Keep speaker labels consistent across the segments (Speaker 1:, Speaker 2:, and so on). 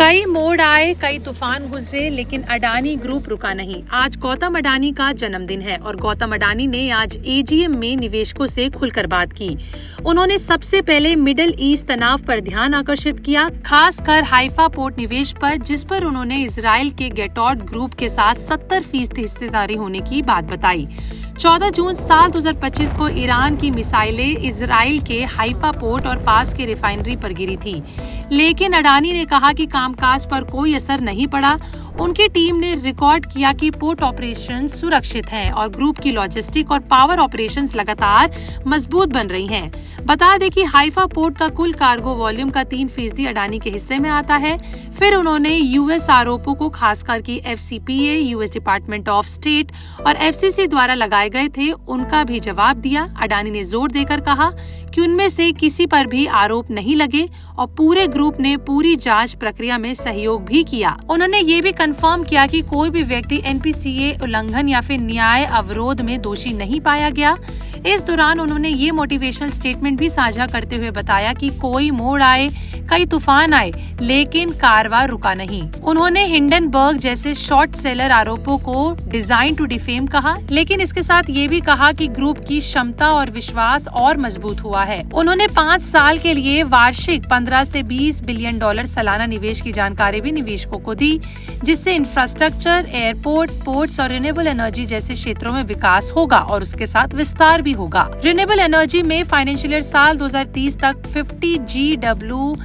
Speaker 1: कई मोड़ आए, कई तूफान गुजरे, लेकिन अडानी ग्रुप रुका नहीं। आज गौतम अडानी का जन्मदिन है और गौतम अडानी ने आज एजीएम में निवेशकों से खुलकर बात की। उन्होंने सबसे पहले मिडिल ईस्ट तनाव पर ध्यान आकर्षित किया, खासकर हाइफा पोर्ट निवेश पर, जिस पर उन्होंने इजराइल के गेटॉड ग्रुप के साथ 70% हिस्सेदारी होने की बात बताई। 14 जून साल 2025 को ईरान की मिसाइलें इजराइल के हाइफा पोर्ट और पास के रिफाइनरी पर गिरी थी, लेकिन अडानी ने कहा कि कामकाज पर कोई असर नहीं पड़ा। उनकी टीम ने रिकॉर्ड किया कि पोर्ट ऑपरेशंस सुरक्षित हैं और ग्रुप की लॉजिस्टिक और पावर ऑपरेशंस लगातार मजबूत बन रही हैं। बता दें कि हाइफा पोर्ट का कुल कार्गो वॉल्यूम का 3% अडानी के हिस्से में आता है। फिर उन्होंने यूएस आरोपों को, खासकर कि एफसीपीए, यूएस डिपार्टमेंट ऑफ स्टेट और एफसीसी द्वारा लगाए गए थे, उनका भी जवाब दिया। अडानी ने जोर देकर कहा कि उनमें से किसी पर भी आरोप नहीं लगे और पूरे ग्रुप ने पूरी जांच प्रक्रिया में सहयोग भी किया। उन्होंने ये भी कंफर्म किया कि कोई भी व्यक्ति एनपीसीए उल्लंघन या फिर न्याय अवरोध में दोषी नहीं पाया गया। इस दौरान उन्होंने ये मोटिवेशनल स्टेटमेंट भी साझा करते हुए बताया कि कोई मोड़ आए, कई तूफान आए, लेकिन कारवां रुका नहीं। उन्होंने हिंडनबर्ग जैसे शॉर्ट सेलर आरोपों को डिजाइन टू डिफेम कहा, लेकिन इसके साथ ये भी कहा कि ग्रुप की क्षमता और विश्वास और मजबूत हुआ है। उन्होंने 5 साल के लिए वार्षिक 15 से 20 बिलियन डॉलर सालाना निवेश की जानकारी भी निवेशकों को दी, जिससे इंफ्रास्ट्रक्चर, एयरपोर्ट, पोर्ट्स और रिन्यूएबल एनर्जी जैसे क्षेत्रों में विकास होगा और उसके साथ विस्तार भी होगा। रिन्यूएबल एनर्जी में फाइनेंशियल ईयर साल 2030 तक 50 GW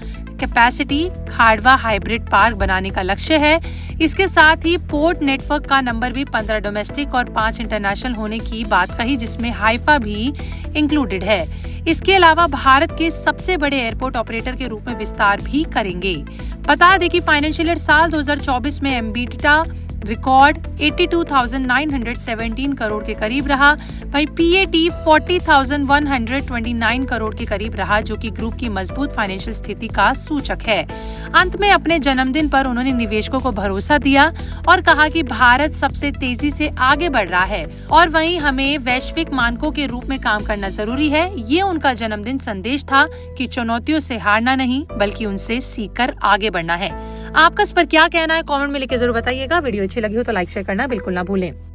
Speaker 1: कैपेसिटी खाड़वा हाइब्रिड पार्क बनाने का लक्ष्य है। इसके साथ ही पोर्ट नेटवर्क का नंबर भी 15 डोमेस्टिक और 5 इंटरनेशनल होने की बात कही, जिसमें हाइफा भी इंक्लूडेड है। इसके अलावा भारत के सबसे बड़े एयरपोर्ट ऑपरेटर के रूप में विस्तार भी करेंगे। बता दें कि फाइनेंशियल ईयर साल 2024 में एमबीटा रिकॉर्ड 82,917 करोड़ के करीब रहा। वहीं पीएटी 40,129 करोड़ के करीब रहा, जो कि ग्रुप की मजबूत फाइनेंशियल स्थिति का सूचक है। अंत में अपने जन्मदिन पर उन्होंने निवेशकों को भरोसा दिया और कहा कि भारत सबसे तेजी से आगे बढ़ रहा है और वहीं हमें वैश्विक मानकों के रूप में काम करना जरूरी है। ये उनका जन्मदिन संदेश था कि चुनौतियों से हारना नहीं, बल्कि उनसे सीखकर आगे बढ़ना है। आपका इस पर क्या कहना है, कमेंट में लिखकर जरूर बताइएगा। वीडियो अच्छी लगी हो तो लाइक शेयर करना बिल्कुल ना भूलें।